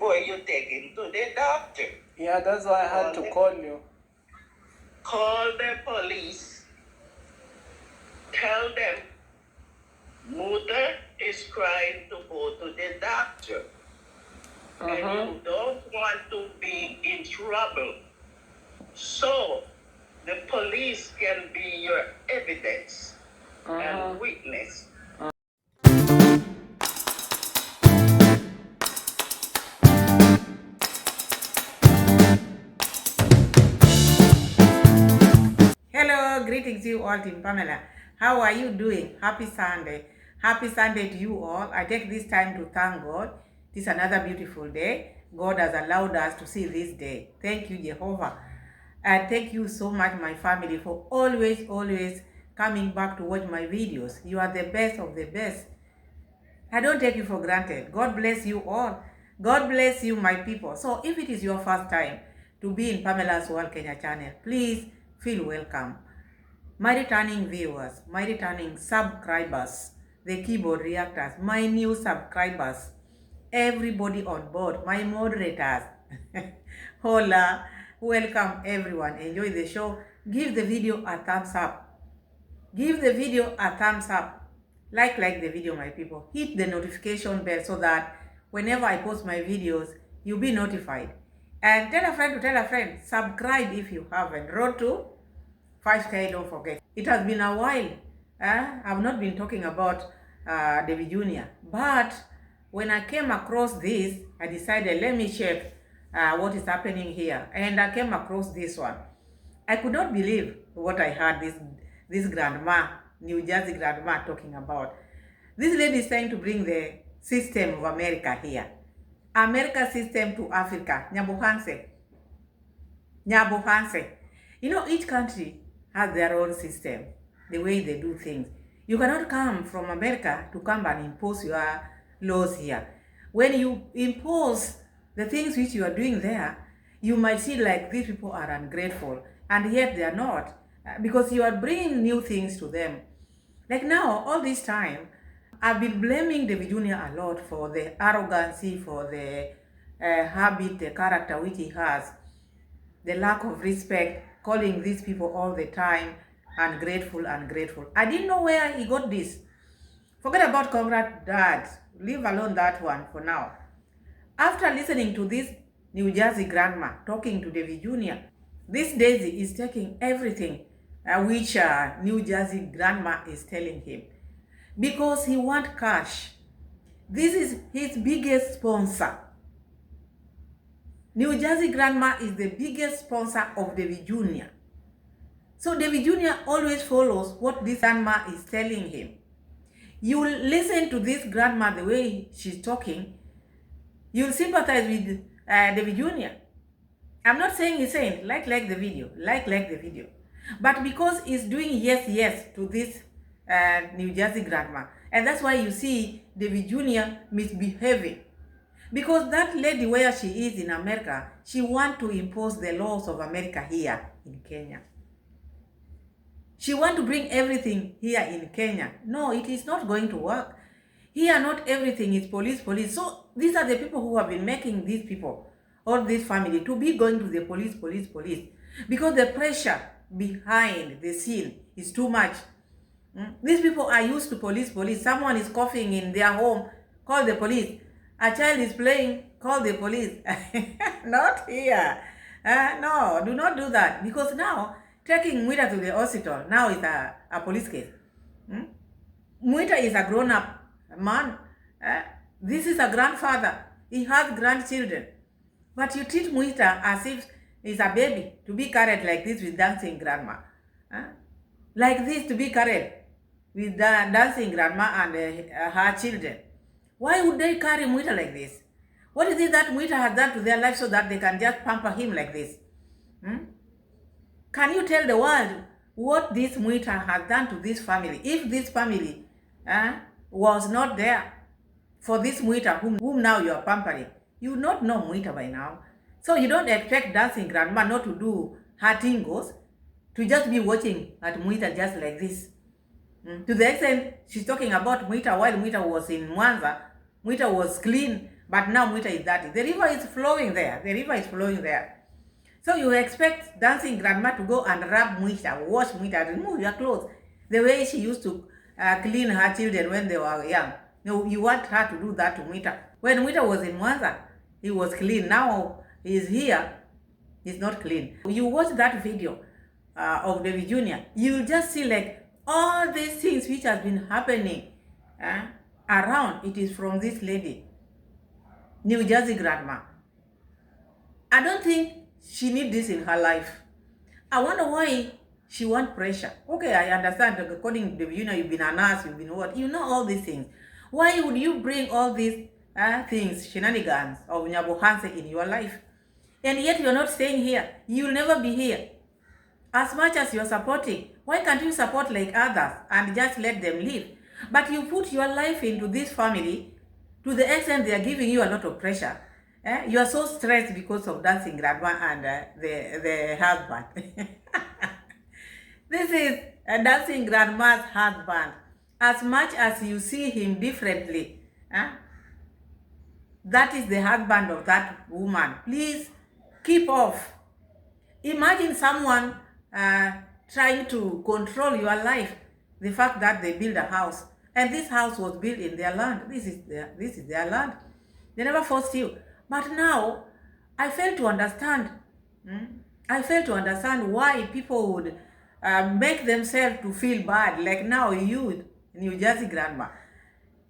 before you take him to the doctor. Yeah, that's why I had to call you. Call the police. Tell them Mwita is trying to go to the doctor. And you don't want to be in trouble. So the police can be your evidence and witness. Hello, greetings you all, Team Pamela. How are you doing? Happy Sunday. Happy Sunday to you all. I take this time to thank God. This is another beautiful day. God has allowed us to see this day. Thank you, Jehovah. And thank you so much, my family, for always coming back to watch my videos. You are the best of the best. I don't take you for granted. God bless you all. God bless you, my people. So if it is your first time to be in Pamela's World Kenya channel, please feel welcome. My returning viewers, my returning subscribers, the keyboard reactors, my new subscribers, everybody on board, my moderators. Hola, welcome everyone. Enjoy the show. Give the video a thumbs up. Give the video a thumbs up. Like the video, my people. Hit the notification bell so that whenever I post my videos, you'll be notified. And tell a friend to tell a friend. Subscribe if you haven't. Road to 5K, don't forget. It has been a while. I've not been talking about Davy Jr. But when I came across this, I decided, let me check what is happening here. And I came across this one. I could not believe what I heard this grandma, New Jersey grandma, talking about. This lady is trying to bring the system of America here. America system to Africa. Nyabuhanse. You know, each country has their own system, the way they do things. You cannot come from America to come and impose your laws here. When you impose the things which you are doing there, you might see like these people are ungrateful, and yet they are not, because you are bringing new things to them. Like now, all this time, I've been blaming Davy Jr. a lot for the arrogancy, for the habit, the character which he has, the lack of respect, calling these people all the time ungrateful. I didn't know where he got this. Forget about Conrad Dad. Leave alone that one for now. After listening to this New Jersey grandma talking to Davy Jr., this Daisy is taking everything which New Jersey grandma is telling him, because he wants cash. This is his biggest sponsor. New Jersey grandma is the biggest sponsor of Davy Jr. So Davy Jr. always follows what this grandma is telling him. You listen to this grandma, the way she's talking, you'll sympathize with Davy Jr. I'm not saying he's saying like the video, like the video. But because he's doing yes to this New Jersey grandma, and that's why you see Davy Jr. misbehaving. Because that lady, where she is in America, she wants to impose the laws of America here in Kenya. She wants to bring everything here in Kenya. No, it is not going to work. Here, not everything is police. So these are the people who have been making these people, or this family, to be going to the police. Because the pressure behind the scene is too much. These people are used to police. Someone is coughing in their home, call the police. A child is playing, call the police. Not here. No, do not do that. Because now, taking Mwita to the hospital, now is a police case. Mwita is a grown-up man. This is a grandfather. He has grandchildren. But you treat Mwita as if he's a baby, to be carried like this with dancing grandma. Like this, to be carried with the dancing grandma and her children. Why would they carry Mwita like this? What is it that Mwita has done to their life so that they can just pamper him like this? Can you tell the world what this Mwita has done to this family? If this family was not there for this Mwita whom now you are pampering, you would not know Mwita by now. So you don't expect dancing grandma not to do her tingles, to just be watching at Mwita just like this. To the extent she's talking about Mwita while Mwita was in Mwanza. Mwita was clean, But now Mwita is dirty. The river is flowing there. The river is flowing there. So you expect dancing grandma to go and rub Mwita, wash Mwita, remove your clothes, the way she used to clean her children when they were young. No, you want her to do that to Mwita. When Mwita was in Mwanza, he was clean. Now he's here, he's not clean. You watch that video of Davy Jr., you'll just see like all these things which has been happening around. It is from this lady, New Jersey grandma. I don't think she needs this in her life. I wonder why she wants pressure. Okay, I understand. According to Davy Jr., you've been a nurse, you've been what? You know all these things. Why would you bring all these things, shenanigans of Nyabohanse in your life? And yet you're not staying here. You'll never be here. As much as you're supporting, why can't you support like others and just let them live? But you put your life into this family to the extent they are giving you a lot of pressure. You are so stressed because of dancing grandma and the husband. This is a dancing grandma's husband. As much as you see him differently, that is the husband of that woman. Please keep off. Imagine someone trying to control your life. The fact that they build a house, and this house was built in their land. This is their land. They never forced you. But now, I fail to understand. I fail to understand why people would make themselves to feel bad. Like now, you, New Jersey grandma,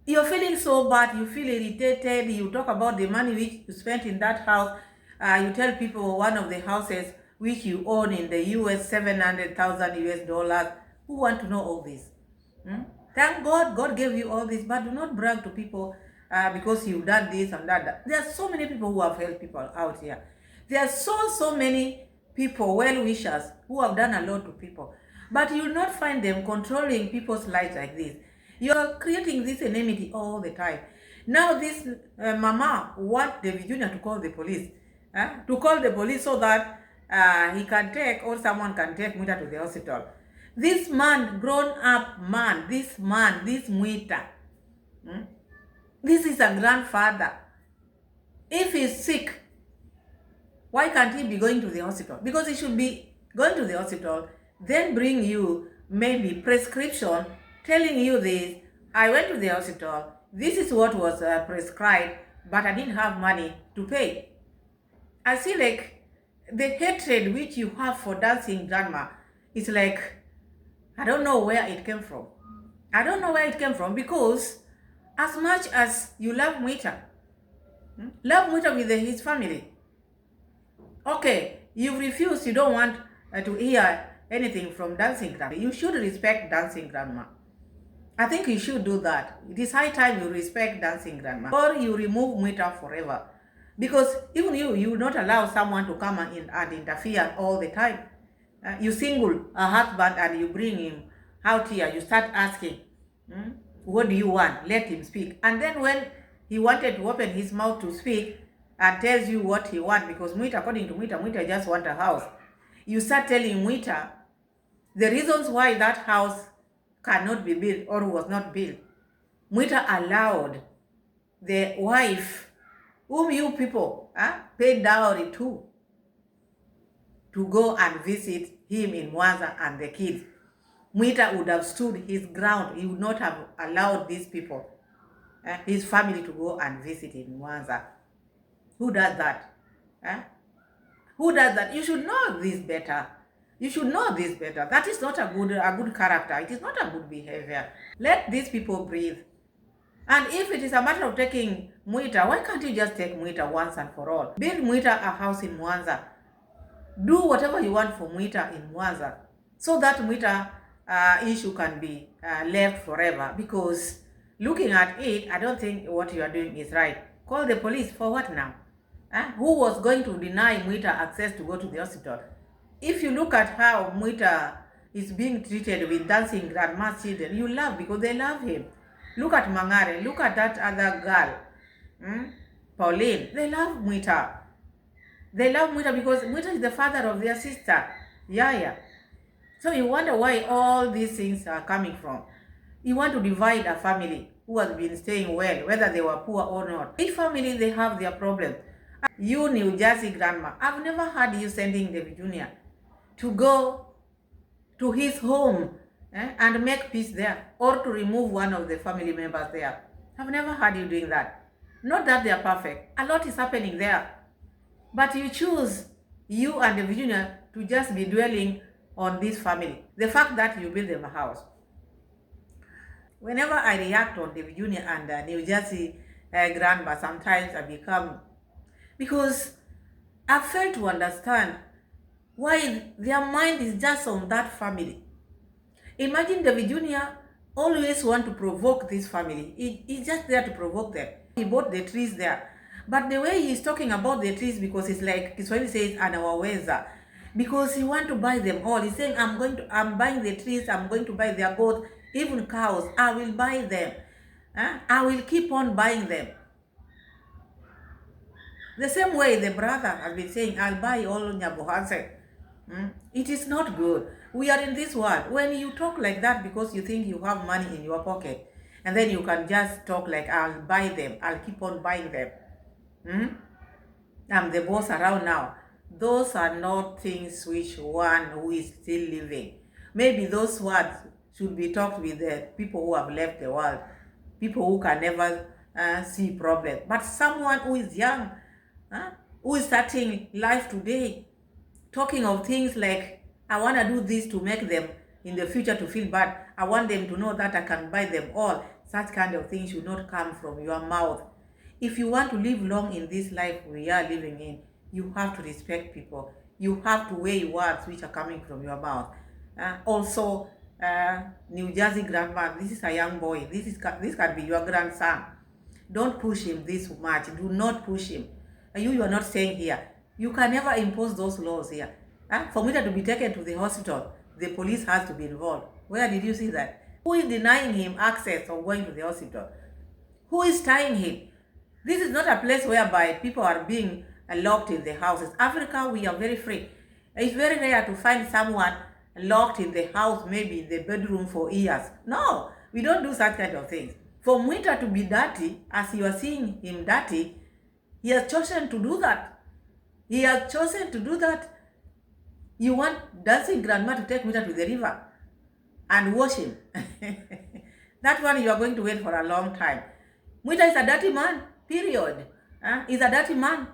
you're feeling so bad. You feel irritated. You talk about the money which you spent in that house. You tell people one of the houses which you own in the US, 700,000 US dollars. Who want to know all this? Thank God, God gave you all this, but do not brag to people because you've done this and that. There are so many people who have helped people out here. There are so many people, well-wishers, who have done a lot to people. But you will not find them controlling people's lives like this. You are creating this enmity all the time. Now this mama wants Davy Jr. to call the police. To call the police so that he can take, or someone can take Mwita to the hospital. This man, grown-up man, this Mwita, this is a grandfather. If he's sick, why can't he be going to the hospital? Because he should be going to the hospital, then bring you maybe prescription, telling you this, I went to the hospital, this is what was prescribed, but I didn't have money to pay. I see like the hatred which you have for dancing grandma is like, I don't know where it came from. I don't know where it came from, because as much as you love Mwita with his family, okay, you refuse, you don't want to hear anything from dancing grandma. You should respect dancing grandma. I think you should do that. It is high time you respect dancing grandma, or you remove Mwita forever. Because even you will not allow someone to come in and interfere all the time. You single a husband and you bring him out here. You start asking, what do you want? Let him speak. And then when he wanted to open his mouth to speak and tells you what he wants, because Mwita, according to Mwita just wants a house. You start telling Mwita the reasons why that house cannot be built or was not built. Mwita allowed the wife, whom you people paid dowry to go and visit him in Mwanza and the kids. Mwita would have stood his ground. He would not have allowed these people, his family, to go and visit in Mwanza. Who does that? Who does that? You should know this better. You should know this better. That is not a good character. It is not a good behavior. Let these people breathe. And if it is a matter of taking Mwita, why can't you just take Mwita once and for all? Build Mwita a house in Mwanza. Do whatever you want for Mwita in Mwanza, so that Mwita issue can be left forever. Because looking at it, I don't think what you are doing is right. Call the police for what now? Who was going to deny Mwita access to go to the hospital? If you look at how Mwita is being treated with dancing grandma's children, you laugh because they love him. Look at Mangare. Look at that other girl, Pauline. They love Mwita. They love Mwita because Mwita is the father of their sister, Yaya. So you wonder why all these things are coming from. You want to divide a family. who has been staying well, whether they were poor or not. Each family, they have their problems. You, New Jersey grandma, I've never heard you sending David Jr. to go to his home and make peace there, or to remove one of the family members there. I've never heard you doing that. Not that they are perfect. A lot is happening there. But you choose, you and David Jr., to just be dwelling on this family. The fact that you build them a house. Whenever I react on David Jr. and New Jersey grandma, sometimes I become, because I fail to understand why their mind is just on that family. Imagine David Jr. always want to provoke this family. He's just there to provoke them. He bought the trees there. But the way he's talking about the trees, because it's like Kiswahili says, anawaweza. Because he want to buy them all. He's saying, I'm buying the trees, I'm going to buy their goats, even cows. I will buy them. I will keep on buying them. The same way the brother has been saying, I'll buy all Nyabohanse. It is not good. We are in this world. When you talk like that because you think you have money in your pocket, and then you can just talk like, I'll buy them, I'll keep on buying them. I'm the boss around now. Those are not things which one who is still living. Maybe those words should be talked with the people who have left the world, people who can never see problems. But someone who is young, who is starting life today, talking of things like, I want to do this to make them in the future to feel bad. I want them to know that I can buy them all. Such kind of things should not come from your mouth. If you want to live long in this life we are living in, you have to respect people. You have to weigh words which are coming from your mouth. Also, New Jersey grandma, this is a young boy. This can be your grandson. Don't push him this much. Do not push him. You are not staying here. You can never impose those laws here. For Mwita to be taken to the hospital, the police has to be involved. Where did you see that? Who is denying him access of going to the hospital? Who is tying him? This is not a place whereby people are being locked in the houses. Africa, we are very free. It's very rare to find someone locked in the house, maybe in the bedroom for years. No, we don't do such kind of things. For Mwita to be dirty, as you are seeing him dirty, he has chosen to do that. He has chosen to do that. You want dancing grandma to take Mwita to the river and wash him. That one you are going to wait for a long time. Mwita is a dirty man, period. He's a dirty man.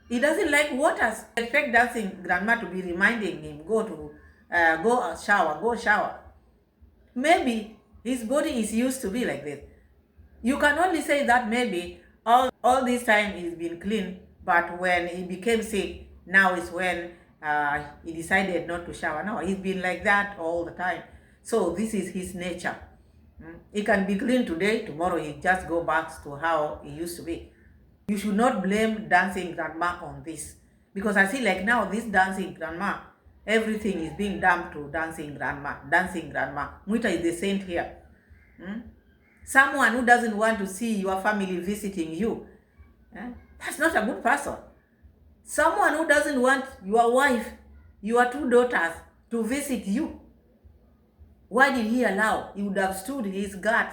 He doesn't like waters. Expect dancing grandma to be reminding him, go shower. Maybe his body is used to be like this. You can only say that maybe all this time he's been clean, but when he became sick, now is when he decided not to shower. No, he's been like that all the time. So this is his nature. He can be clean today, tomorrow he just go back to how he used to be. You should not blame dancing grandma on this. Because I see like now this dancing grandma, everything is being dumped to dancing grandma. Mwita is the saint here. Someone who doesn't want to see your family visiting you, that's not a good person. Someone who doesn't want your wife, your two daughters to visit you, why did he allow? He would have stood his guard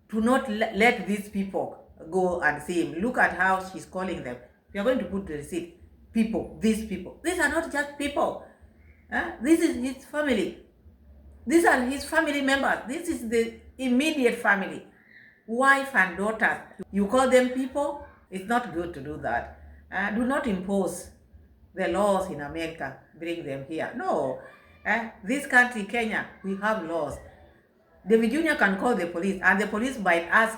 to not let these people go and see him. Look at how she's calling them. We are going to put the receipt. People, these people. These are not just people. This is his family. These are his family members. This is the immediate family. Wife and daughters. You call them people? It's not good to do that. Do not impose the laws in America. Bring them here. No. This country, Kenya, we have laws. David Jr. can call the police, and the police might ask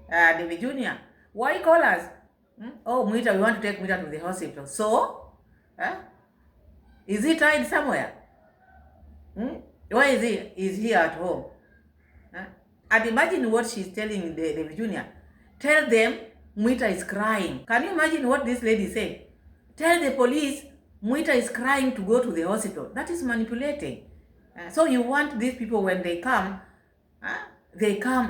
David Jr., why call us? Oh, Mwita, we want to take Mwita to the hospital. So? Is he tied somewhere? Why is he? Is he at home? And imagine what she's telling David Jr. Tell them Mwita is crying. Can you imagine what this lady said? Tell the police Mwita is crying to go to the hospital. That is manipulating. So you want these people, when they come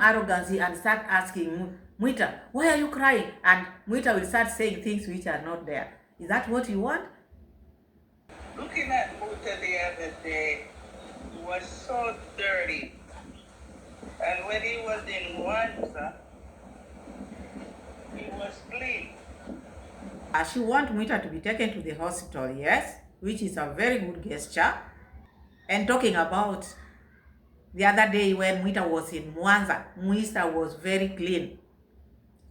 arrogantly and start asking Mwita, why are you crying? And Mwita will start saying things which are not there. Is that what you want? Looking at Mwita the other day, he was so dirty. And when he was in Mwita, he was clean. She wants Mwita to be taken to the hospital, yes, which is a very good gesture. And talking about the other day when Mwita was in Mwanza, Mwita was very clean.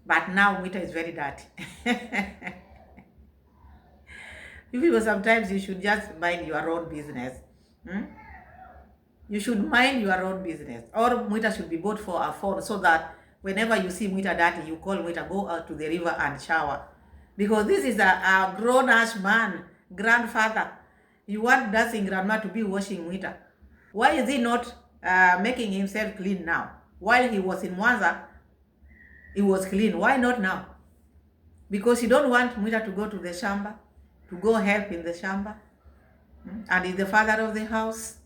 But now Mwita is very dirty. You people, sometimes you should just mind your own business. You should mind your own business. Or Mwita should be bought for a phone so that whenever you see Mwita dirty, you call Mwita, go out to the river and shower. Because this is a grown-ass man, grandfather. You want dancing grandma to be washing Mwita. Why is he not making himself clean now? While he was in Mwanza, he was clean. Why not now? Because you don't want Mwita to go to the shamba, to go help in the shamba, and is the father of the house.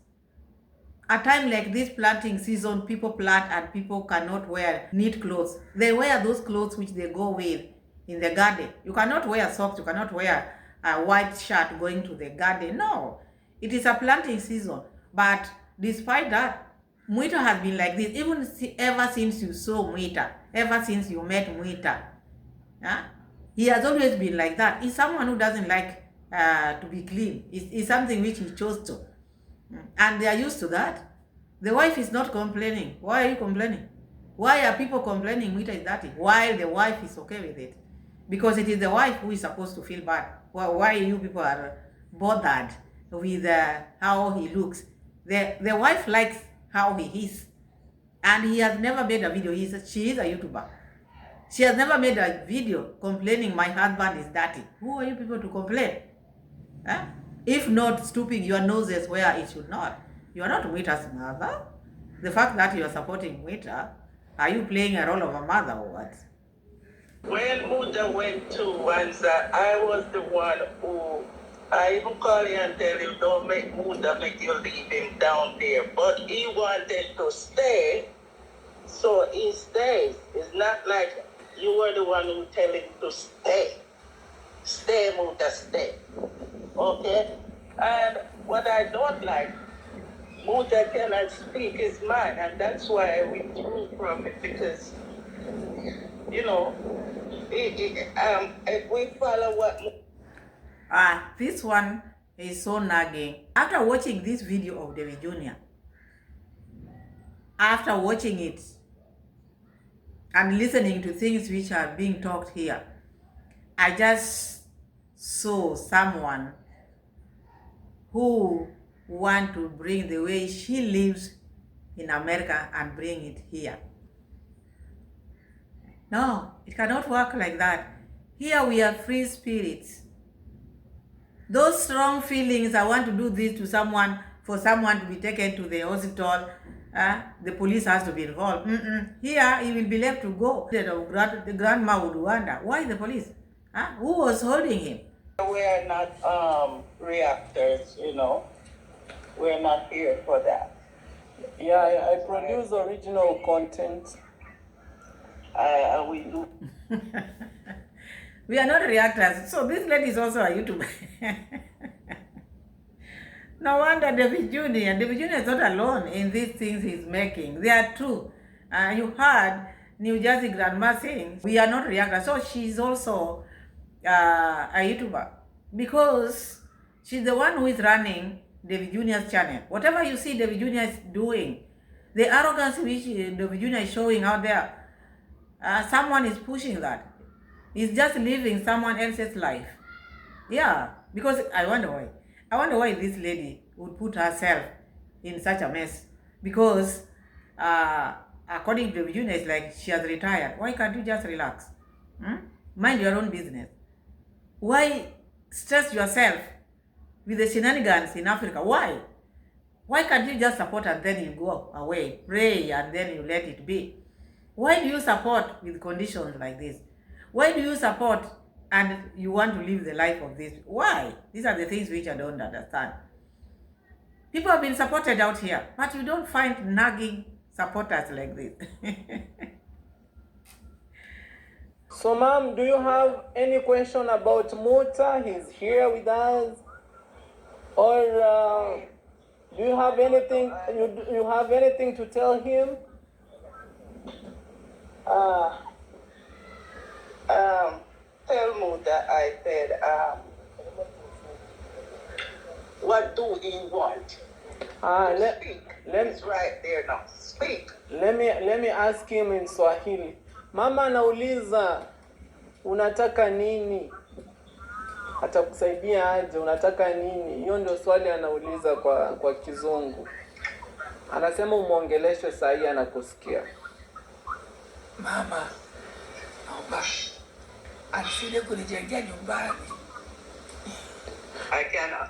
A time like this planting season, people plant and people cannot wear neat clothes. They wear those clothes which they go with in the garden. You cannot wear socks, you cannot wear a white shirt going to the garden. No, it is a planting season. But despite that, Mwita has been like this even ever since you saw Mwita, ever since you met Mwita. He has always been like that. He's someone who doesn't like to be clean. It's something which he chose to. And they are used to that. The wife is not complaining. Why are you complaining? Why are people complaining Mwita is dirty while the wife is okay with it? Because it is the wife who is supposed to feel bad. Why you people are bothered with how he looks? The wife likes how he is. And he has never made a video. She is a YouTuber. She has never made a video complaining my husband is dirty. Who are you people to complain? If not stooping your noses where it should not. You are not Mwita's mother. The fact that you are supporting Mwita, are you playing a role of a mother or what? When Mwita went to Mwanza, I was the one who, I even called him and tell him, don't make Mwita make you leave him down there. But he wanted to stay, so he stays. It's not like you were the one who tell him to stay. Stay, Mwita, stay. Okay? And what I don't like, Mwita cannot speak his mind, and that's why I withdrew from it, because, you know, if we follow what... This one is so nagging. After watching this video of Davy Jr., after watching it and listening to things which are being talked here, I just saw someone who want to bring the way she lives in America and bring it here. No, it cannot work like that. Here we are free spirits. Those strong feelings, I want to do this to someone, for someone to be taken to the hospital, the police has to be involved. Here, he will be left to go. The grandma would wonder, why the police? Who was holding him? We're not reactors, you know. We're not here for that. Yeah, I produce original content. We do. We are not reactors. So this lady is also a YouTuber. No wonder Davy Jr. Davy Jr. is not alone in these things he's making. They are true. You heard New Jersey grandma saying, we are not reactors. So she's also a YouTuber, because she's the one who is running Davy Jr.'s channel. Whatever you see Davy Jr. is doing, the arrogance which Davy Jr. is showing out there, someone is pushing that. He's just living someone else's life. Yeah, because I wonder why. I wonder why this lady would put herself in such a mess. Because according to Davy Jr., it's like she has retired. Why can't you just relax? Mind your own business. Why stress yourself with the shenanigans in Africa? Why? Why can't you just support and then you go away, pray, and then you let it be? Why do you support with conditions like this? Why do you support and you want to live the life of this? Why? These are the things which I don't understand. People have been supported out here, but you don't find nagging supporters like this. So, Mom, do you have any question about Mwita? He's here with us. Or do you have anything? You have anything to tell him? tell Mwita, I said, what do you want? Speak. It's right there now. Speak. Let me ask him in Swahili. Mama anauliza unataka nini? Atakusaidia aje? Unataka nini? Hiyo ndio swali anauliza kwa Kizungu. Anasema umuongeleshe sahi, anakusikia. Mama, naomba asije kunijengea nyumbani. I cannot.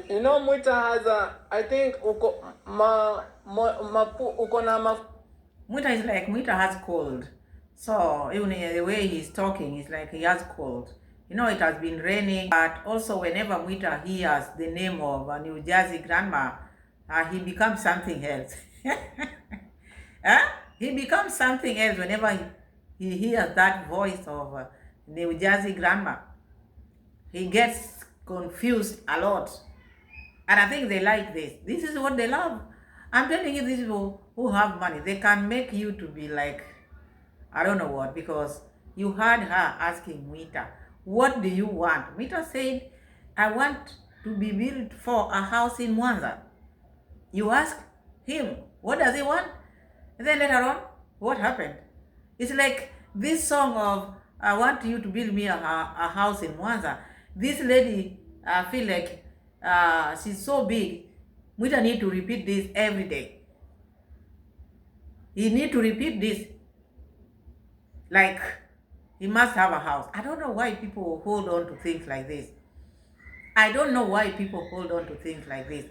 You know, Mwita has I think Mwita is like, Mwita has cold. So even the way he's talking is like he has cold. You know, it has been raining, but also whenever Mwita hears the name of a New Jersey grandma, he becomes something else. He becomes something else whenever he hears that voice of New Jersey grandma. He gets confused a lot. And I think they like this. This is what they love. I'm telling you, these people who have money, they can make you to be like, I don't know what, because you heard her asking Mwita, what do you want? Mwita said, I want to be built for a house in Mwanza. You ask him, what does he want? And then later on, what happened? It's like this song of, I want you to build me a house in Mwanza. This lady, I feel like she's so big. Mwita need to repeat this every day. He need to repeat this. Like, he must have a house. I don't know why people hold on to things like this. I don't know why people hold on to things like this.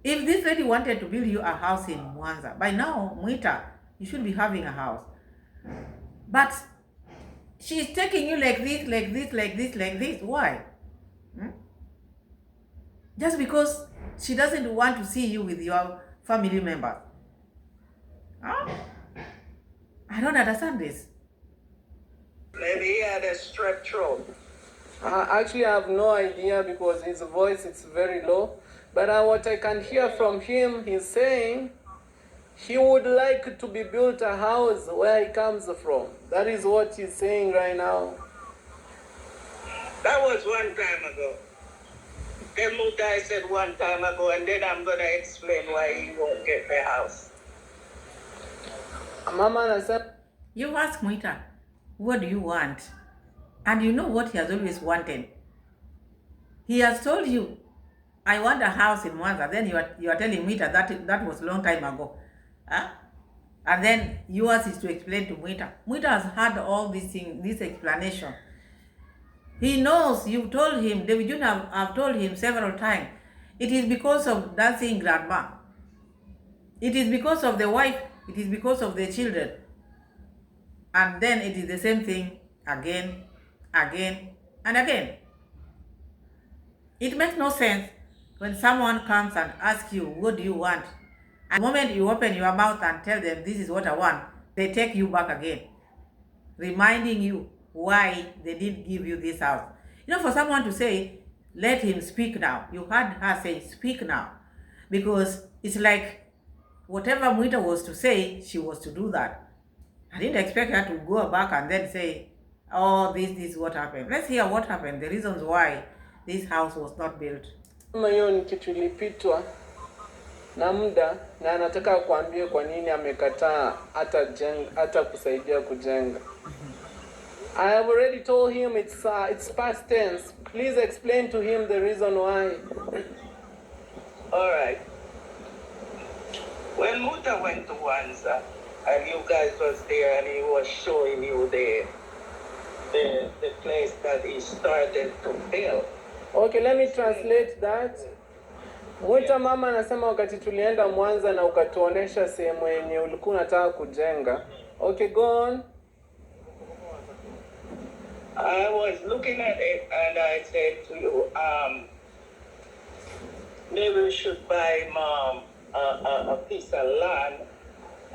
If this lady wanted to build you a house in Mwanza, by now, Mwita, you should be having a house. But she's taking you like this, like this, like this, like this. Why? Just because she doesn't want to see you with your family members. Huh? I don't understand this. Maybe he had a strep throat. Actually, I have no idea because his voice is very low. But what I can hear from him, he's saying he would like to be built a house where he comes from. That is what he's saying right now. That was one time ago. Then Mwita said one time ago, and then I'm going to explain why he won't get the house. Mama anasema, you ask Mwita, what do you want? And you know what he has always wanted. He has told you, I want a house in Mwanza. Then you are telling Mwita that was a long time ago. Huh? And then yours is to explain to Mwita. Mwita has had all these things, this explanation. He knows, you've told him, David Jr. I've told him several times, it is because of dancing grandma. It is because of the wife, it is because of the children. And then it is the same thing again, again, and again. It makes no sense when someone comes and asks you, what do you want? And the moment you open your mouth and tell them, this is what I want, they take you back again, reminding you why they didn't give you this house. You know, for someone to say, let him speak now. You heard her say, speak now. Because it's like, whatever Mwita was to say, she was to do that. I didn't expect her to go back and then say, oh, this is what happened. Let's hear what happened, the reasons why this house was not built. hiyo ni kitu ilipitwa na muda, na anataka kuambia kwa nini amekataa hata kusaidia kujenga. I have already told him it's past tense. Please explain to him the reason why. All right. When Mwita went to Mwanza, and you guys was there, and he was showing you the place that he started to build. Okay, let me translate that. Mwita mama anasema wakati tulienda Mwanza na ukatuonesha sehemu yenye ulikuwa unataka kujenga. Okay, go on. I was looking at it and I said to you, maybe we should buy Mom a piece of land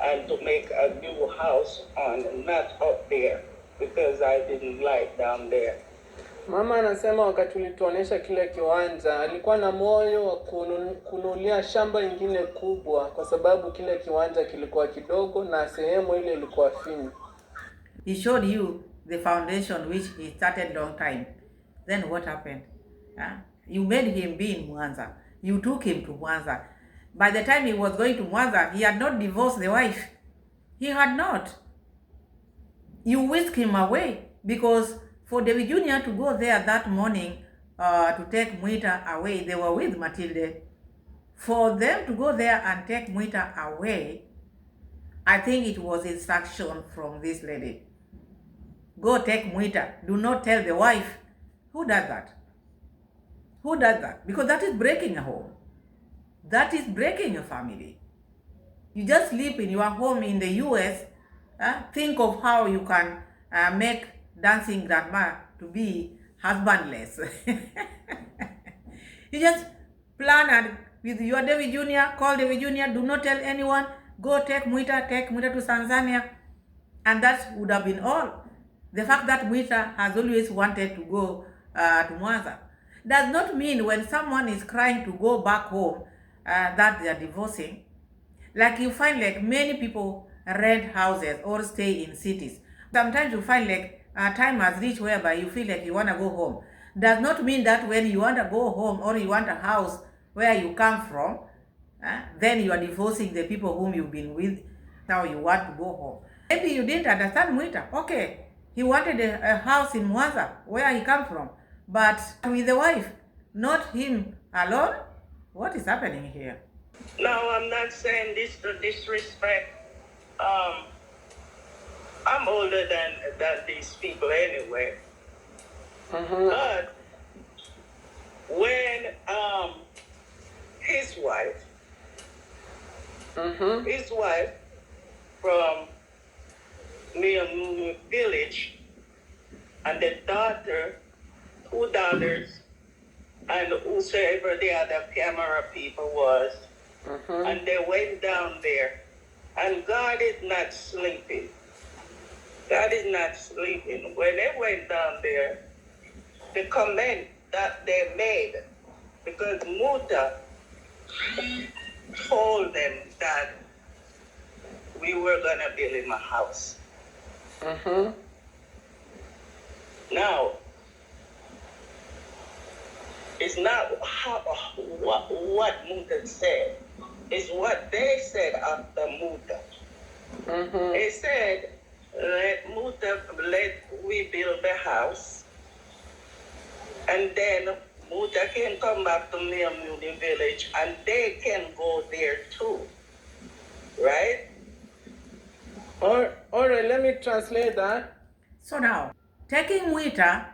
and to make a new house on, not up there, because I didn't like down there. Mama anasema wakati ulituonesha kile kiwanja, alikuwa na moyo wa kununulia shamba ingine kubwa kwa sababu kile kiwanja kilikuwa kidogo na sehemu ile ilikuwa finyu. He showed you the foundation which he started long time. Then what happened? You made him be in Mwanza. You took him to Mwanza. By the time he was going to Mwanza, he had not divorced the wife. He had not. You whisked him away because for David Jr. to go there that morning to take Mwita away, they were with Matilde. For them to go there and take Mwita away, I think it was instruction from this lady. Go take Mwita. Do not tell the wife. Who does that? Who does that? Because that is breaking a home. That is breaking a family. You just live in your home in the US. Think of how you can make dancing grandma to be husbandless. You just plan and with your Davy Jr., call Davy Jr., do not tell anyone, go take Mwita to Tanzania. And that would have been all. The fact that Mwita has always wanted to go to Mwanza does not mean when someone is crying to go back home that they are divorcing. Like you find like many people rent houses or stay in cities. Sometimes you find like time has reached whereby you feel like you want to go home. Does not mean that when you want to go home or you want a house where you come from, then you are divorcing the people whom you've been with. Now you want to go home. Maybe you didn't understand Mwita. Okay, he wanted a house in Mwanza where he come from, but with the wife, not him alone. What is happening here? No, I'm not saying this to disrespect. I'm older than these people anyway. But when his wife from Miami village and the daughter, 2 daughters, and whosoever the other camera people was, and they went down there, and God is not sleeping. God is not sleeping. When they went down there, the comment that they made, because Mwita told them that we were going to build him a house. Now, it's not what Mwita said. It's what they said after Mwita. They said, let we build the house, and then Mwita can come back to Miami village, and they can go there too, right? All right, let me translate that. So now, taking Mwita,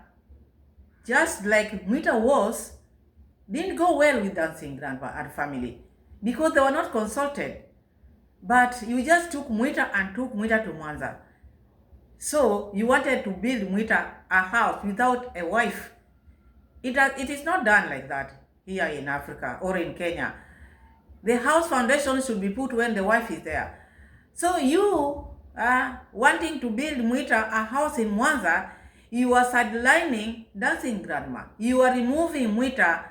just like Mwita was, didn't go well with dancing grandpa and family because they were not consulted. But you just took Mwita and took Mwita to Mwanza. So you wanted to build Mwita a house without a wife. It is not done like that here in Africa or in Kenya. The house foundation should be put when the wife is there. So you wanting to build Mwita a house in Mwanza, you are sidelining dancing grandma. You are removing Mwita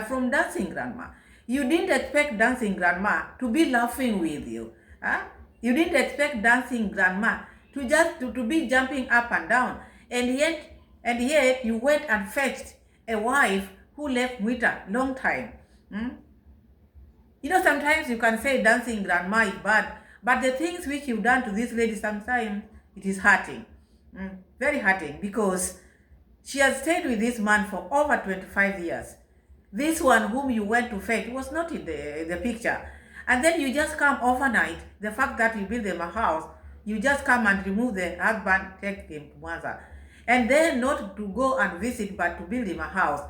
from dancing grandma. You didn't expect dancing grandma to be laughing with you. You didn't expect dancing grandma to just to be jumping up and down. And yet you went and fetched a wife who left Mwita long time. You know, sometimes you can say dancing grandma is bad, but the things which you've done to this lady, sometimes it is hurting. Very hurting, because she has stayed with this man for over 25 years. This one whom you went to fetch was not in the picture. And then you just come overnight, the fact that you build them a house, you just come and remove the husband, take him to Mwanza. And then not to go and visit, but to build him a house.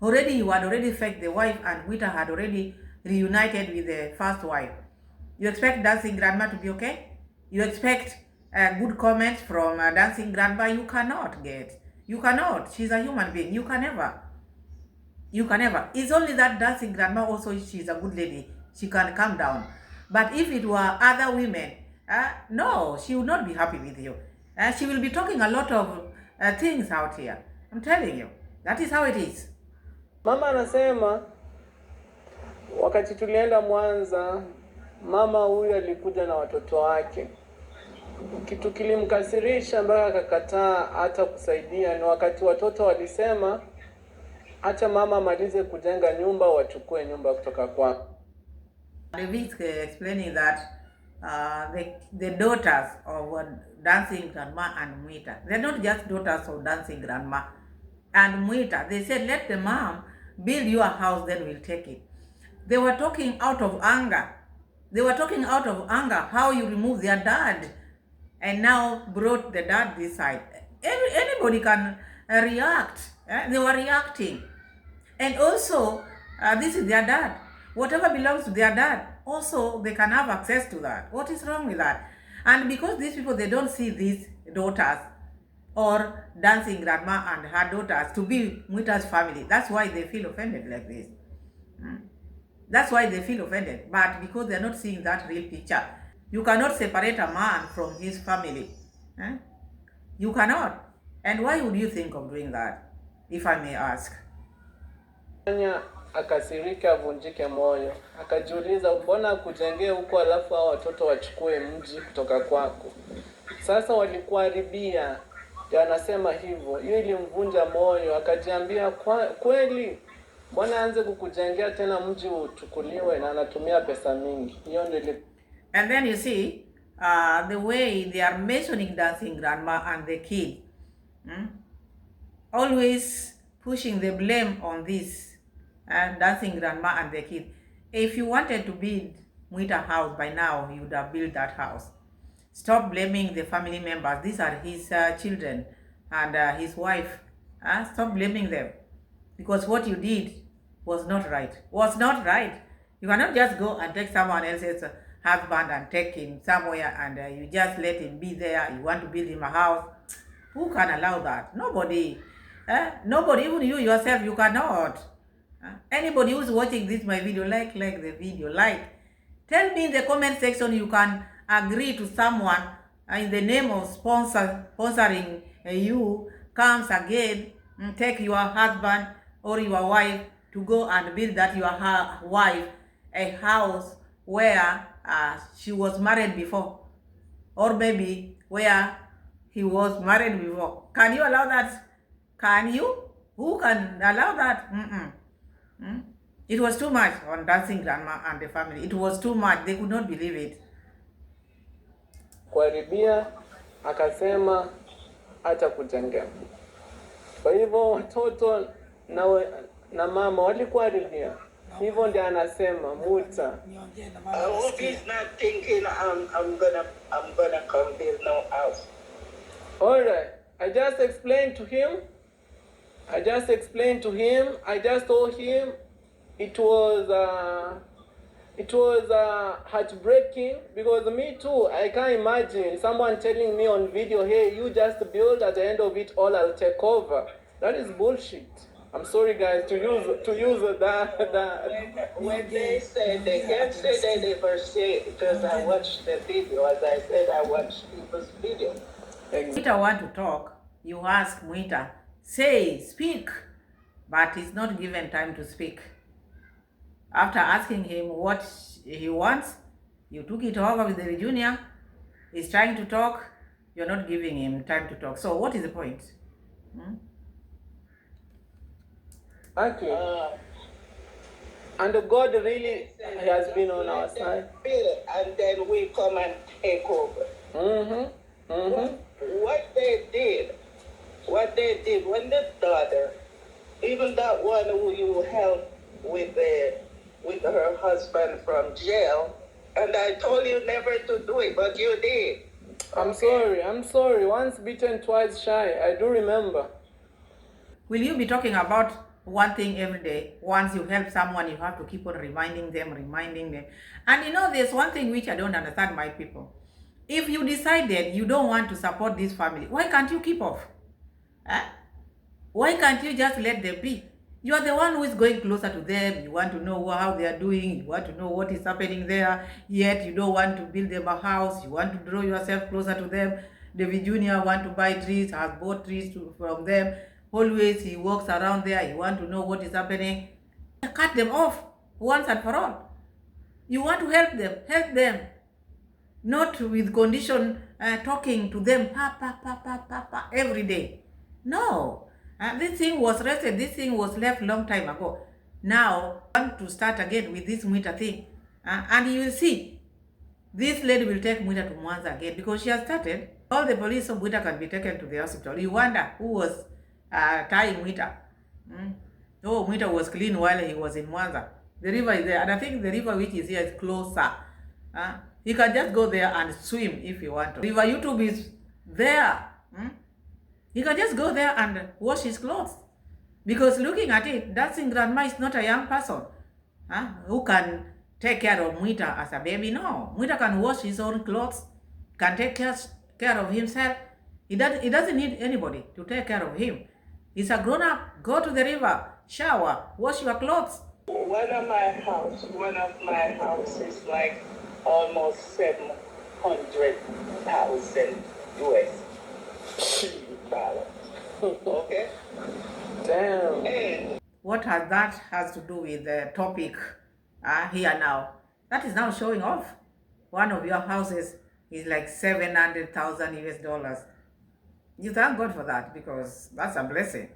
Already you had already fetched the wife, and Mwita had already reunited with the first wife. You expect dancing grandma to be okay? You expect good comments from dancing grandma? You cannot get. You cannot. She's a human being. You can never. You can never. It's only that dancing grandma also, she's a good lady. She can calm down. But if it were other women, no, she would not be happy with you. She will be talking a lot of things out here. I'm telling you. That is how it is. Mama anasema wakati tulienda Mwanza, mama huyu alikuja na watoto wake. Kitu kilimkasirisha mpaka akakataa hata kusaidia ni wakati watoto walisema acha mama amalize kujenga nyumba wachukue nyumba kutoka kwa. Davy is explaining that the daughters of dancing grandma and Mwita, they're not just daughters of dancing grandma and Mwita. They said, let the mom build your house, then we'll take it. They were talking out of anger. They were talking out of anger how you remove their dad and now brought the dad this side. Anybody can react. They were reacting. And also, this is their dad. Whatever belongs to their dad, also they can have access to that. What is wrong with that? And because these people, they don't see these daughters or dancing grandma and her daughters to be Mwita's family, that's why they feel offended like this. That's why they feel offended. But because they're not seeing that real picture, you cannot separate a man from his family. You cannot. And why would you think of doing that, if I may ask? Akasirika, avunjike moyo, akajiuliza mbona kujengea huko alafu hao watoto wachukue mji kutoka kwako. Sasa walikuharibia, ndio anasema hivyo. Hiyo ilimvunja moyo, akajiambia kweli mbona aanze kukujengea tena mji uchukuliwe na anatumia pesa mingi. Hiyo ndio. And then you see the way they are mentioning dancing grandma and the kid, always pushing the blame on this dancing grandma and the kid. If you wanted to build Mwita house by now, you would have built that house. Stop blaming the family members. These are his children and his wife. Stop blaming them, because what you did was not right. Was not right. You cannot just go and take someone else's husband and take him somewhere and you just let him be there. You want to build him a house. Who can allow that? Nobody. Nobody, even you yourself, you cannot. Anybody who's watching this my video, like the video, tell me in the comment section you can agree to someone in the name of sponsoring you comes again and take your husband or your wife to go and build that your wife a house where she was married before, or maybe where he was married before. Can you allow that? Can you? Who can allow that? It was too much on dancing grandma and the family. It was too much. They could not believe it. Kuharibia, akasema acha kujengea. Kwa hivyo watoto na mama walikuharibia. Hivyo ndio anasema Mwita. I hope he's not thinking I'm gonna come build no house. All right. I just explained to him. I just told him it was heartbreaking, because me too, I can't imagine someone telling me on video, hey, you just build, at the end of it all I'll take over. That is bullshit. I'm sorry guys to use that. When they said, they can't say they never say it, because I watched the video. As I said, I watched people's video. Mwita want to talk, you ask Mwita, say, speak, but he's not given time to speak. After asking him what he wants, you took it over with the junior. He's trying to talk, you're not giving him time to talk. So what is the point? Okay. And God really has been on our side. And then we come and take over. What they did when the daughter, even that one who you helped with her husband from jail, and I told you never to do it, but you did. I'm sorry. Once bitten, twice shy. I do remember. Will you be talking about one thing every day? Once you help someone, you have to keep on reminding them. And you know, there's one thing which I don't understand, my people. If you decided you don't want to support this family, why can't you keep off? Why can't you just let them be? You are the one who is going closer to them. You want to know how they are doing. You want to know what is happening there. Yet you don't want to build them a house. You want to draw yourself closer to them. Davy Jr. want to buy trees, has bought trees from them. Always he walks around there. You want to know what is happening. Cut them off once and for all. You want to help them. Not with condition talking to them every day. No. This thing was rested. This thing was left long time ago. Now, I want to start again with this Mwita thing. And you will see, this lady will take Mwita to Mwanza again because she has started. All the police of Mwita can be taken to the hospital. You wonder who was tying Mwita. Oh, Mwita was clean while he was in Mwanza. The river is there. And I think the river which is here is closer. He can just go there and swim if he wants to. River YouTube is there. He can just go there and wash his clothes. Because looking at it, dancing grandma is not a young person who can take care of Mwita as a baby. No, Mwita can wash his own clothes, can take care of himself. He doesn't need anybody to take care of him. He's a grown-up. Go to the river, shower, wash your clothes. One of my house is like almost $700,000 US dollars. Okay? Damn. And What that has to do with the topic here now? That is now showing off. One of your houses is like 700,000 US dollars. You thank God for that because that's a blessing.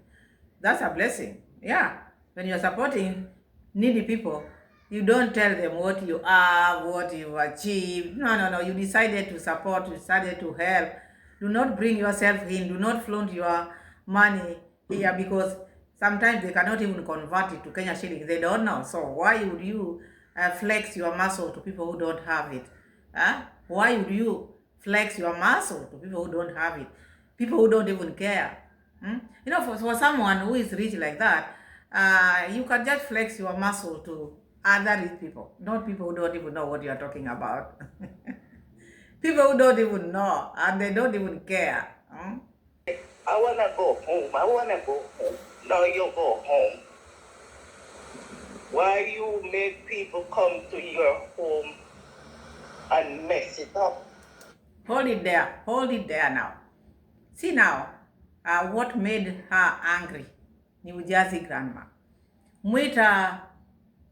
That's a blessing. Yeah. When you're supporting needy people, you don't tell them what you are, what you've achieved. No. You decided to support, you decided to help. Do not bring yourself in. Do not flaunt your money here because sometimes they cannot even convert it to Kenya shillings. They don't know. So why would you flex your muscle to people who don't have it? Why would you flex your muscle to people who don't have it? People who don't even care. You know, for someone who is rich like that, you can just flex your muscle to other rich people, not people who don't even know what you are talking about. People who don't even know and they don't even care. I want to go home. Now you go home. Why you make people come to your home and mess it up? Hold it there now. See now, what made her angry? New Jersey grandma. Mwita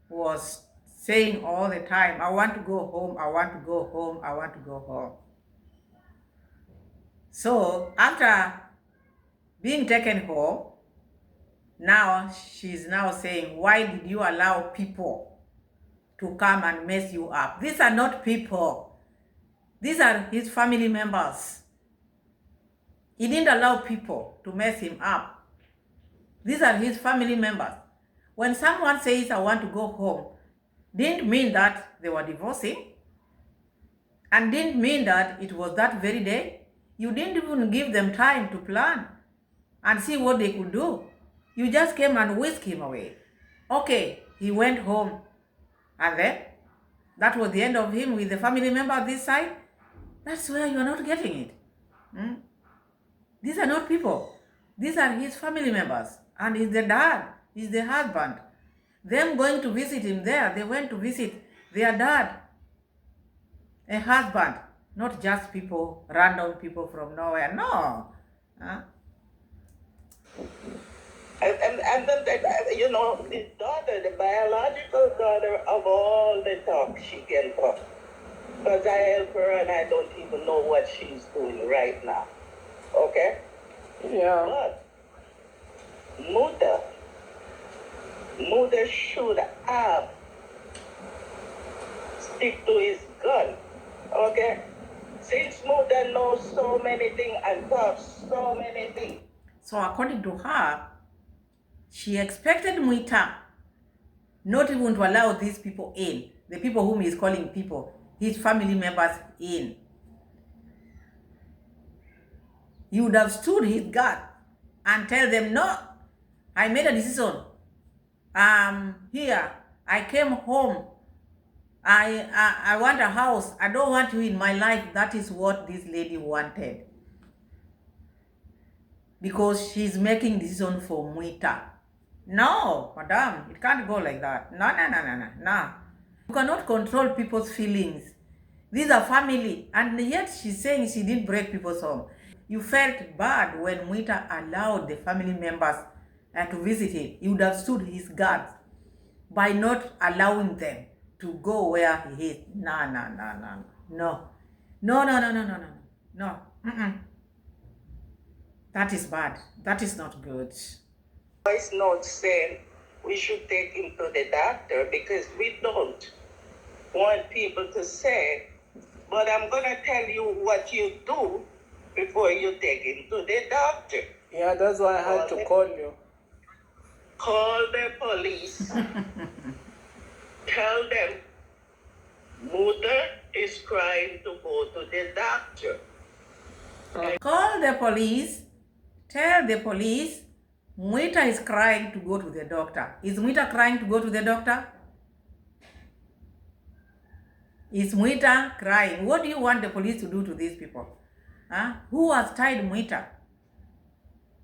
was saying all the time, I want to go home, I want to go home, I want to go home. So after being taken home, now she's now saying, why did you allow people to come and mess you up? These are not people. These are his family members. He didn't allow people to mess him up. These are his family members. When someone says, I want to go home, didn't mean that they were divorcing and didn't mean that it was that very day. You didn't even give them time to plan and see what they could do. You just came and whisked him away. Okay, he went home and then that was the end of him with the family member this side. That's where you are not getting it. These are not people. These are his family members. And he's the dad, he's the husband. Them going to visit him there, they went to visit their dad, a husband, not just people, random people from nowhere. No. And then, you know, the daughter, the biological daughter of all the talk she can talk. Because I help her and I don't even know what she's doing right now. Okay? Yeah. But Mother should have stick to his gun. Okay? Since Mother knows so many things and talks so many things. So according to her, she expected Mwita not even to allow these people in, the people whom he's calling people, his family members in. He would have stood his guard and tell them, no, I made a decision. Here, I came home. I want a house. I don't want you in my life. That is what this lady wanted. Because she's making decision for Mwita. No, madam, it can't go like that. No. You cannot control people's feelings. These are family. And yet she's saying she didn't break people's home. You felt bad when Mwita allowed the family members to visit him. He would have stood his guard by not allowing them to go where he is. No. No. That is bad. That is not good. It's not saying we should take him to the doctor because we don't want people to say, but I'm going to tell you what you do before you take him to the doctor. Yeah, that's why I had to call you. Call the police. Tell them Mwita is crying to go to the doctor. Call the police. Tell the police Mwita is crying to go to the doctor. Is Mwita crying to go to the doctor? Is Mwita crying? What do you want the police to do to these people? Huh? Who has tied Mwita?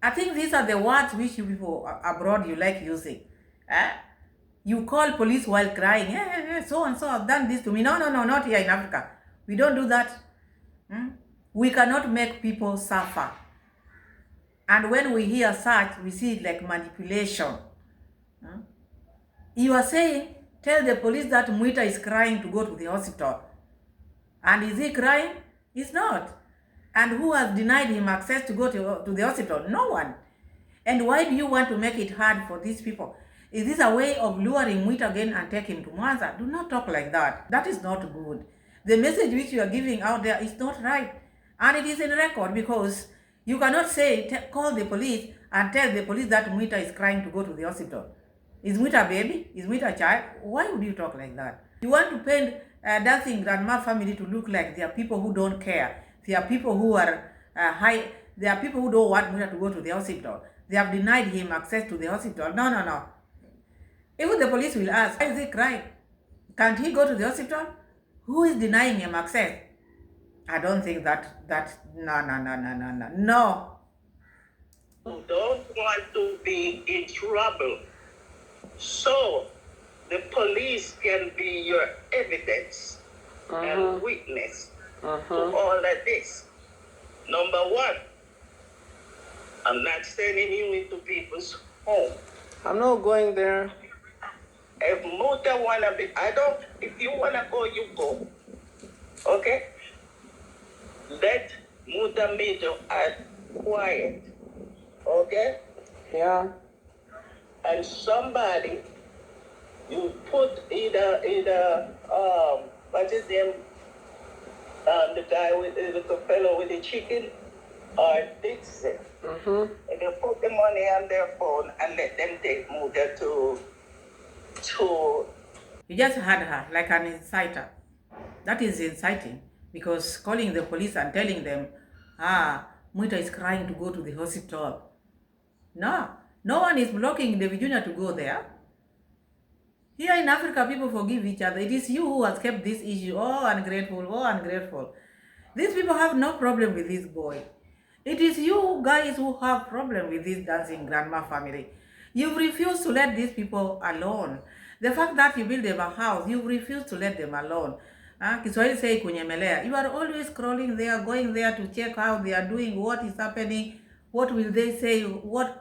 I think these are the words which you people abroad you like using. You call police while crying. So and so have done this to me. No, not here in Africa. We don't do that. We cannot make people suffer. And when we hear such, we see it like manipulation. You are saying, tell the police that Mwita is crying to go to the hospital. And is he crying? He's not. And who has denied him access to go to the hospital? No one. And why do you want to make it hard for these people? Is this a way of luring Mwita again and take him to Mwanza? Do not talk like that. That is not good. The message which you are giving out there is not right. And it is in record because you cannot say, call the police and tell the police that Mwita is crying to go to the hospital. Is Mwita a baby? Is Mwita a child? Why would you talk like that? You want to paint Dancing Grandma family to look like they are people who don't care. They are people who are There are people who don't want Mwita to go to the hospital. They have denied him access to the hospital. No. Even the police will ask, why is he crying? Can't he go to the hospital? Who is denying him access? I don't think no. You don't want to be in trouble. So the police can be your evidence and witness to all of this. Number one, I'm not sending you into people's home. I'm not going there. If Mwita wanna be, if you wanna go, you go. Okay? Let Mwita meet you at quiet. Okay? Yeah. And somebody, you put either what's his name? The guy with the fellow with the chicken, or Dixon. And they put the money on their phone and let them take Mwita to. You just had her like an inciter. That is inciting because calling the police and telling them, Mwita is crying to go to the hospital. No one is blocking Davy Jr. to go there. Here in Africa, people forgive each other. It is you who has kept this issue. Oh, ungrateful. These people have no problem with this boy. It is you guys who have problem with this Dancing Grandma family. You've refused to let these people alone. The fact that you build them a house, you refuse to let them alone. Kiswahili say kunyemelea. You are always scrolling there, going there to check how they are doing, what is happening, what will they say, what,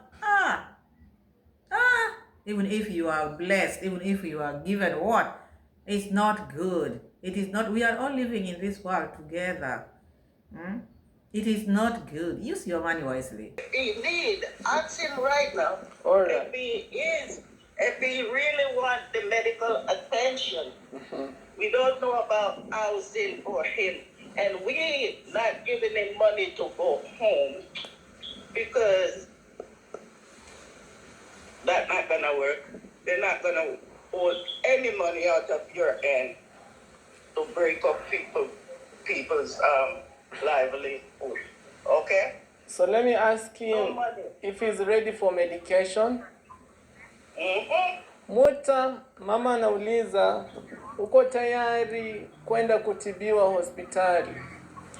even if you are blessed, even if you are given what, it's not good. It is not, we are all living in this world together. It is not good. Use your money wisely. Indeed, ask him right now. All right. If he really wants the medical attention, we don't know about housing for him, and we not giving him money to go home because that's not gonna work. They're not gonna hold any money out of your end to break up people's livelihood. Okay? So let me ask No him money. if he's ready for medication. Mm-hmm. Mwita, mama anauliza, uko tayari kwenda kutibiwa hospitali?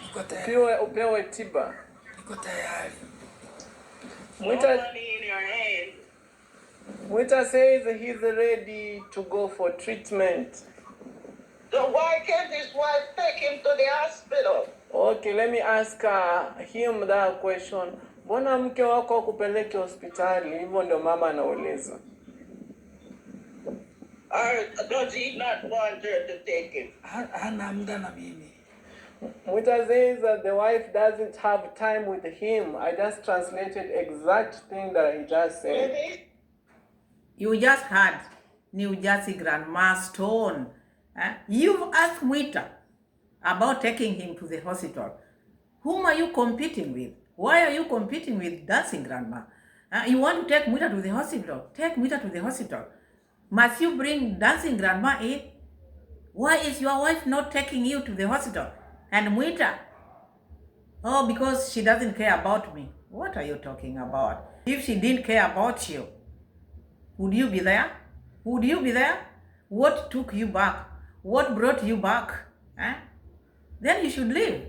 Niko tayari. Upewe tiba. Niko tayari. No Mwita, money in your hand. Mwita says he's ready to go for treatment. So why can't his wife take him to the hospital? Okay, let me ask him that question. Mbona mke wako akupeleke hospitali? Hivyo ndio mama anauliza. Or does he not want her to take him? Hana muda na mimi. Mwita says that the wife doesn't have time with him. I just translated exact thing that he just said. You just heard New Jersey Grandma's tone. You've asked Mwita about taking him to the hospital. Whom are you competing with? Why are you competing with Dancing Grandma? You want to take Mwita to the hospital? Take Mwita to the hospital. Must you bring Dancing Grandma in? Why is your wife not taking you to the hospital? And Mwita, oh, because she doesn't care about me. What are you talking about? If she didn't care about you, would you be there? Would you be there? What took you back? What brought you back? Then you should leave.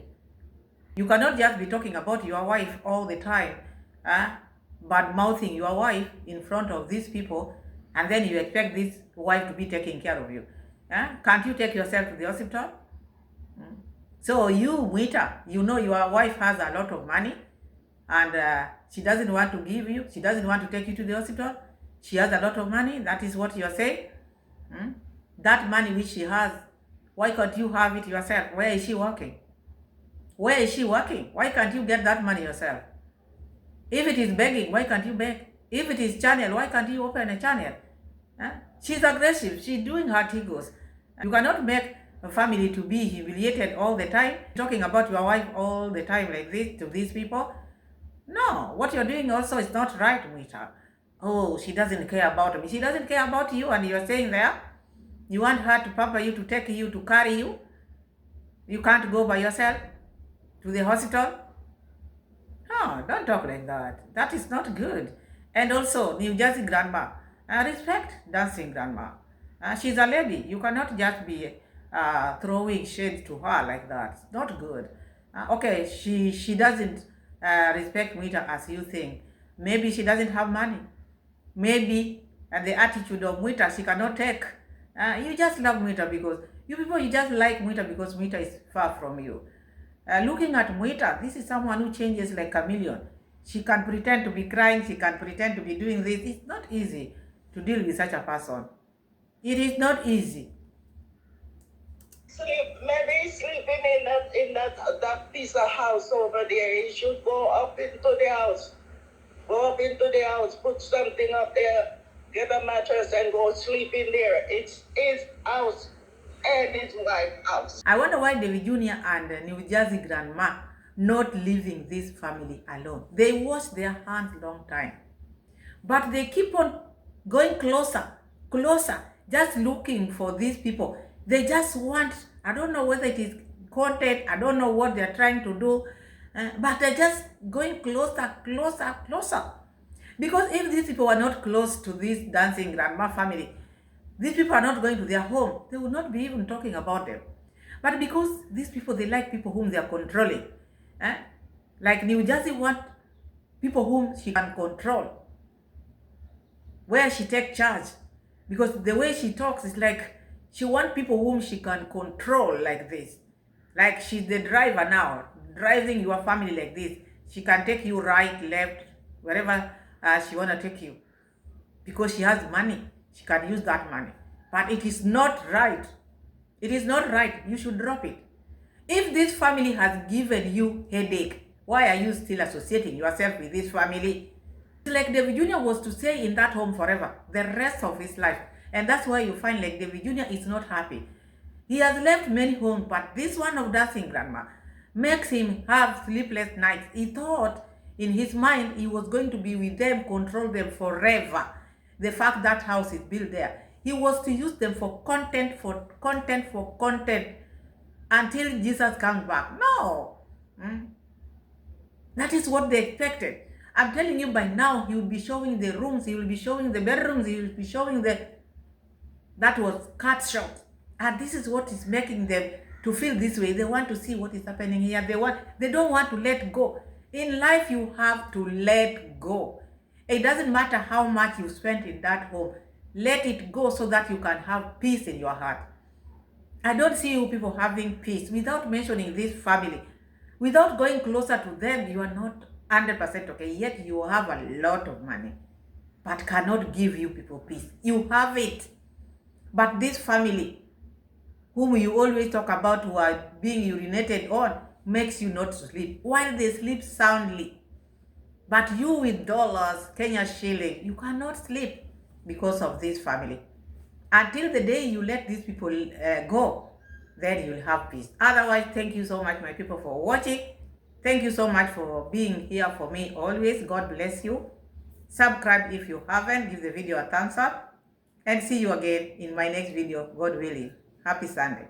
You cannot just be talking about your wife all the time, bad mouthing your wife in front of these people, and then you expect this wife to be taking care of you. Can't you take yourself to the hospital? So you, Mwita, you know your wife has a lot of money, and she doesn't want to give you, she doesn't want to take you to the hospital. She has a lot of money, that is what you're saying? That money which she has, why can't you have it yourself? Where is she working? Where is she working? Why can't you get that money yourself? If it is begging, why can't you beg? If it is channel, why can't you open a channel? She's aggressive. She's doing her tigos. You cannot make a family to be humiliated all the time, talking about your wife all the time like this to these people. No, what you're doing also is not right, Mwita. Oh, she doesn't care about me. She doesn't care about you, and you're saying there, you want her to pamper you, to take you, to carry you. You can't go by yourself to the hospital. No, don't talk like that. That is not good. And also, New Jersey Grandma, respect Dancing Grandma. She's a lady. You cannot just be throwing shade to her like that. It's not good. Okay, she doesn't respect Mwita as you think. Maybe she doesn't have money. Maybe the attitude of Mwita she cannot take. You just love Mwita because you people, you just like Mwita because Mwita is far from you. Looking at Mwita, this is someone who changes like a chameleon. She can pretend to be crying, she can pretend to be doing this. It's not easy to deal with such a person. It is not easy. Maybe sleeping in that piece of house over there. He should go up into the house. Go up into the house, put something up there, get a mattress and go sleep in there. It's his house and his wife's house. I wonder why Davy Jr. and New Jersey Grandma not leaving this family alone. They wash their hands long time. But they keep on going closer, just looking for these people. They just want, I don't know whether it is content, I don't know what they're trying to do, but they're just going closer. Because if these people are not close to this Dancing Grandma family, these people are not going to their home, they will not be even talking about them. But because these people, they like people whom they are controlling. Like New Jersey want people whom she can control, where she takes charge. Because the way she talks is like she wants people whom she can control like this. Like she's the driver now, driving your family like this. She can take you right, left, wherever she want to take you. Because she has money, she can use that money. But it is not right. It is not right. You should drop it. If this family has given you headache, why are you still associating yourself with this family? It's like Davy Jr. was to stay in that home forever, the rest of his life. And that's why you find like Davy Jr. is not happy. He has left many homes, but this one of Dancing Grandma makes him have sleepless nights. He thought in his mind he was going to be with them, control them forever. The fact that house is built there. He was to use them for content, until Jesus comes back. No. That is what they expected. I'm telling you, by now, he will be showing the rooms, he will be showing the bedrooms, he will be showing that was cut short. And this is what is making them to feel this way. They want to see what is happening here. They don't want to let go. In life, you have to let go. It doesn't matter how much you spend in that home. Let it go so that you can have peace in your heart. I don't see you people having peace without mentioning this family. Without going closer to them, you are not 100% okay. Yet you have a lot of money, but cannot give you people peace. You have it. But this family, whom you always talk about who are being urinated on, makes you not to sleep, while they sleep soundly. But you with dollars, Kenya shilling, you cannot sleep because of this family. Until the day you let these people go, then you'll have peace. Otherwise, thank you so much, my people, for watching. Thank you so much for being here for me always. God bless you. Subscribe if you haven't. Give the video a thumbs up. And see you again in my next video, God willing. Happy Sunday.